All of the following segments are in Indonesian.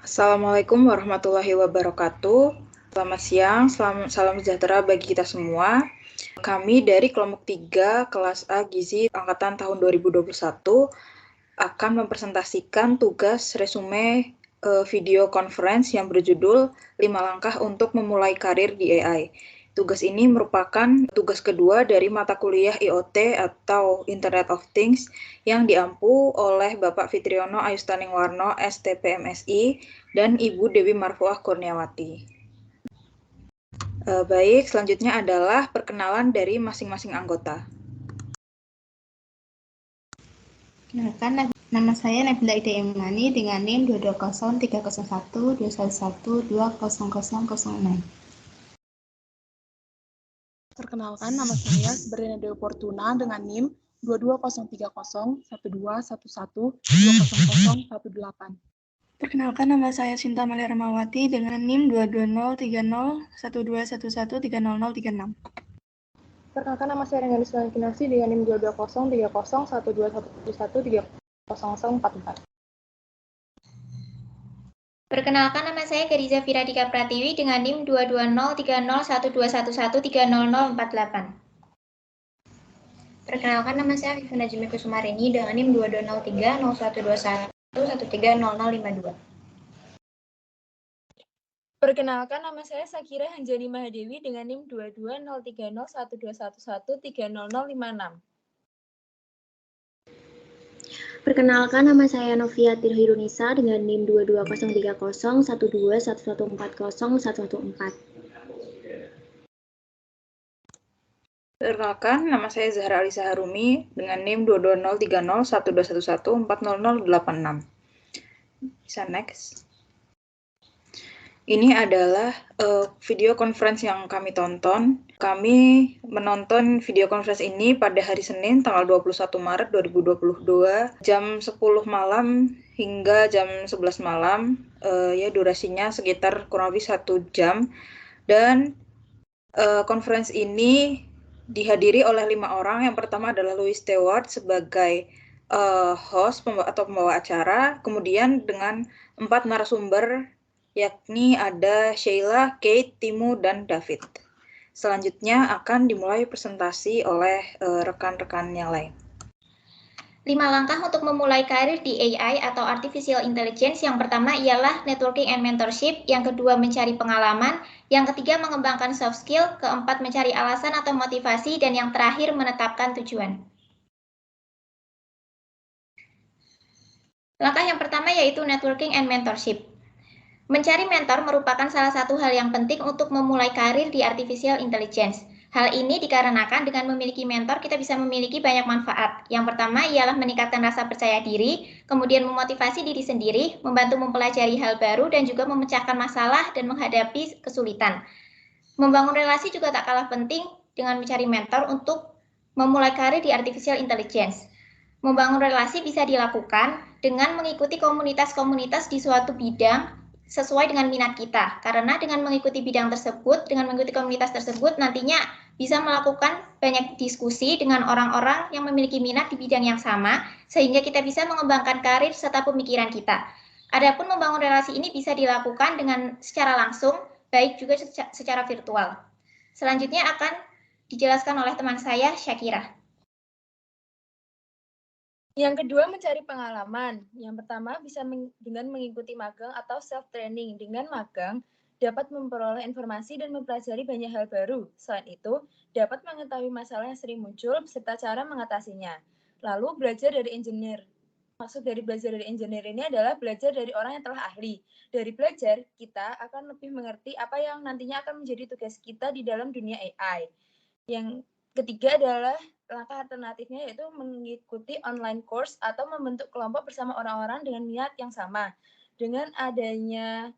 Assalamualaikum warahmatullahi wabarakatuh. Selamat siang, salam sejahtera bagi kita semua. Kami dari kelompok 3 kelas A Gizi angkatan tahun 2021 akan mempresentasikan tugas resume video conference yang berjudul 5 langkah untuk memulai karir di AI. Tugas ini merupakan tugas kedua dari mata kuliah IoT atau Internet of Things yang diampu oleh Bapak Fitriono Ayustaningwarno, STP MSI, dan Ibu Dewi Marfuah Kurniawati. Baik, selanjutnya adalah perkenalan dari masing-masing anggota. Kenalkan, nama saya Nabila Ida Imani dengan NIM 220303111200006. Perkenalkan, nama saya Sabrina Dewi Fortuna dengan NIM 2203011120018. Perkenalkan, nama saya Sinta Malia Ramawati dengan NIM 220301211300036. Perkenalkan, nama saya Rengganis Kinasi dengan NIM 220301211300044. Perkenalkan, nama saya Geriza Firadika Pratiwi dengan NIM 220301211300048. Perkenalkan, nama saya Vivi Najmi Kusumarini dengan NIM 22030121130052. Perkenalkan, nama saya Sakira Hanjani Mahadewi dengan NIM 220301211300056. Perkenalkan, nama saya Novia Tirhirunisa dengan NIM 220301211140114. Perkenalkan, nama saya Zahra Alisa Harumi dengan NIM 220301211140086. Bisa next. Ini adalah video conference yang kami tonton. Kami menonton video conference ini pada hari Senin tanggal 21 Maret 2022 jam 10 malam hingga jam 11 malam. Ya, durasinya sekitar kurang lebih 1 jam. Dan conference ini dihadiri oleh 5 orang. Yang pertama adalah Louis Stewart sebagai host atau pembawa acara. Kemudian dengan 4 narasumber, yakni ada Sheila, Kate, Timu, dan David. Selanjutnya akan dimulai presentasi oleh rekan-rekan yang lain. 5 langkah untuk memulai karir di AI atau Artificial Intelligence. Yang pertama ialah networking and mentorship, yang kedua mencari pengalaman, yang ketiga mengembangkan soft skill, keempat mencari alasan atau motivasi, dan yang terakhir menetapkan tujuan. Langkah yang pertama yaitu networking and mentorship. Mencari mentor merupakan salah satu hal yang penting untuk memulai karir di Artificial Intelligence. Hal ini dikarenakan dengan memiliki mentor kita bisa memiliki banyak manfaat. Yang pertama ialah meningkatkan rasa percaya diri, kemudian memotivasi diri sendiri, membantu mempelajari hal baru, dan juga memecahkan masalah dan menghadapi kesulitan. Membangun relasi juga tak kalah penting dengan mencari mentor untuk memulai karir di Artificial Intelligence. Membangun relasi bisa dilakukan dengan mengikuti komunitas-komunitas di suatu bidang sesuai dengan minat kita. Karena dengan mengikuti bidang tersebut, dengan mengikuti komunitas tersebut, nantinya bisa melakukan banyak diskusi dengan orang-orang yang memiliki minat di bidang yang sama, sehingga kita bisa mengembangkan karir serta pemikiran kita. Adapun membangun relasi ini bisa dilakukan dengan secara langsung, baik juga secara virtual. Selanjutnya akan dijelaskan oleh teman saya, Syakira. Yang kedua, mencari pengalaman. Yang pertama, bisa dengan mengikuti magang atau self-training. Dengan magang, dapat memperoleh informasi dan mempelajari banyak hal baru. Selain itu, dapat mengetahui masalah yang sering muncul beserta cara mengatasinya. Lalu, belajar dari engineer. Maksud dari belajar dari engineer ini adalah belajar dari orang yang telah ahli. Dari belajar, kita akan lebih mengerti apa yang nantinya akan menjadi tugas kita di dalam dunia AI. Yang ketiga adalah langkah alternatifnya yaitu mengikuti online course atau membentuk kelompok bersama orang-orang dengan minat yang sama. Dengan adanya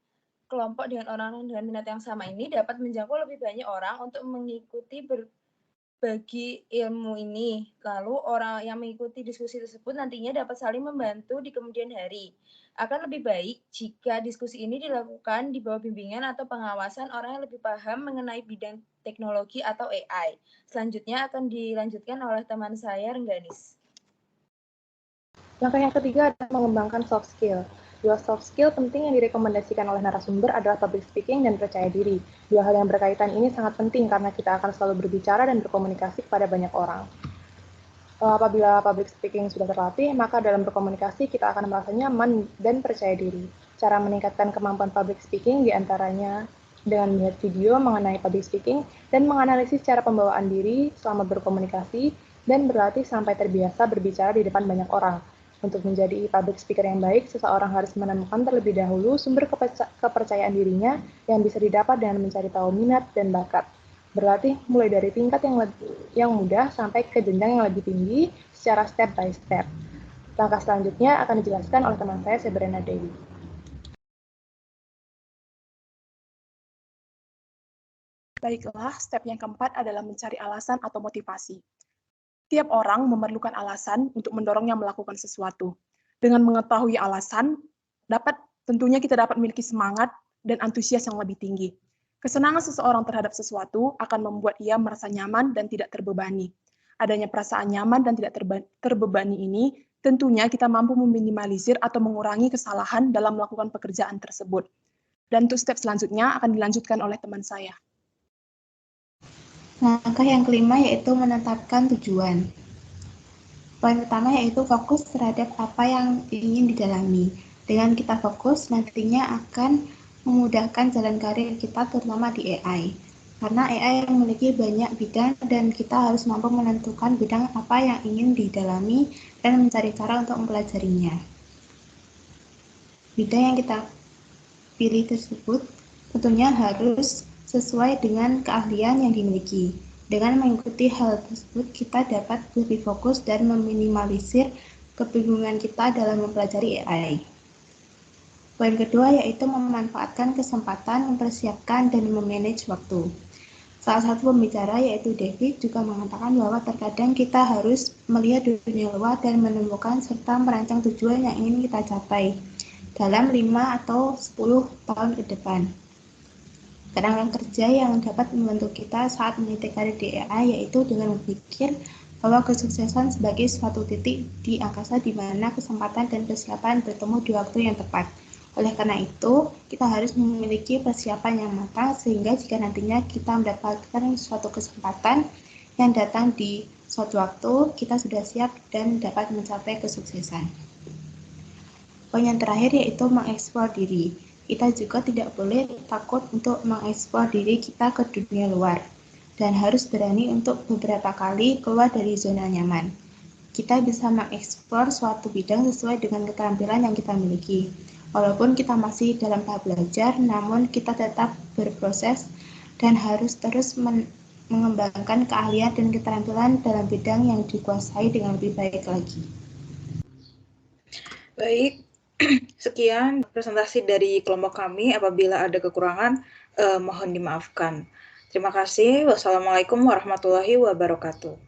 kelompok dengan orang-orang dengan minat yang sama ini dapat menjangkau lebih banyak orang untuk mengikuti berbagi ilmu ini. Lalu orang yang mengikuti diskusi tersebut nantinya dapat saling membantu di kemudian hari. Akan lebih baik jika diskusi ini dilakukan di bawah bimbingan atau pengawasan orang yang lebih paham mengenai bidang teknologi atau AI. Selanjutnya akan dilanjutkan oleh teman saya, Rengganis. Langkah yang ketiga adalah mengembangkan soft skill. Dua soft skill penting yang direkomendasikan oleh narasumber adalah public speaking dan percaya diri. Dua hal yang berkaitan ini sangat penting karena kita akan selalu berbicara dan berkomunikasi kepada banyak orang. Apabila public speaking sudah terlatih, maka dalam berkomunikasi kita akan merasa nyaman dan percaya diri. Cara meningkatkan kemampuan public speaking diantaranya dengan melihat video mengenai public speaking dan menganalisis cara pembawaan diri selama berkomunikasi dan berlatih sampai terbiasa berbicara di depan banyak orang. Untuk menjadi public speaker yang baik, seseorang harus menemukan terlebih dahulu sumber kepercayaan dirinya yang bisa didapat dengan mencari tahu minat dan bakat. Berlatih mulai dari tingkat yang mudah sampai ke jenjang yang lebih tinggi secara step by step. Langkah selanjutnya akan dijelaskan oleh teman saya, Sebrena Dewi. Baiklah, step yang keempat adalah mencari alasan atau motivasi. Tiap orang memerlukan alasan untuk mendorongnya melakukan sesuatu. Dengan mengetahui alasan, tentunya kita dapat memiliki semangat dan antusias yang lebih tinggi. Kesenangan seseorang terhadap sesuatu akan membuat ia merasa nyaman dan tidak terbebani. Adanya perasaan nyaman dan tidak terbebani ini, tentunya kita mampu meminimalisir atau mengurangi kesalahan dalam melakukan pekerjaan tersebut. Dan untuk step selanjutnya akan dilanjutkan oleh teman saya. Langkah yang kelima yaitu menetapkan tujuan. Poin pertama yaitu fokus terhadap apa yang ingin didalami. Dengan kita fokus, nantinya akan memudahkan jalan karir kita terutama di AI. Karena AI memiliki banyak bidang dan kita harus mampu menentukan bidang apa yang ingin didalami dan mencari cara untuk mempelajarinya. Bidang yang kita pilih tersebut tentunya harus sesuai dengan keahlian yang dimiliki. Dengan mengikuti hal tersebut, kita dapat lebih fokus dan meminimalisir kebingungan kita dalam mempelajari AI. Poin kedua yaitu memanfaatkan kesempatan, mempersiapkan, dan memanage waktu. Salah satu pembicara yaitu David juga mengatakan bahwa terkadang kita harus melihat dunia luar dan menemukan serta merancang tujuan yang ingin kita capai dalam 5 atau 10 tahun ke depan. Kerangka kerja yang dapat membantu kita saat meniti karir di AI yaitu dengan berpikir bahwa kesuksesan sebagai suatu titik di angkasa di mana kesempatan dan persiapan bertemu di waktu yang tepat. Oleh karena itu, kita harus memiliki persiapan yang matang sehingga jika nantinya kita mendapatkan suatu kesempatan yang datang di suatu waktu, kita sudah siap dan dapat mencapai kesuksesan. Poin yang terakhir yaitu mengeksplor diri. Kita juga tidak boleh takut untuk mengeksplor diri kita ke dunia luar dan harus berani untuk beberapa kali keluar dari zona nyaman. Kita bisa mengeksplor suatu bidang sesuai dengan keterampilan yang kita miliki. Walaupun kita masih dalam tahap belajar, namun kita tetap berproses dan harus terus mengembangkan keahlian dan keterampilan dalam bidang yang dikuasai dengan lebih baik lagi. Baik, sekian presentasi dari kelompok kami. Apabila ada kekurangan, mohon dimaafkan. Terima kasih. Wassalamualaikum warahmatullahi wabarakatuh.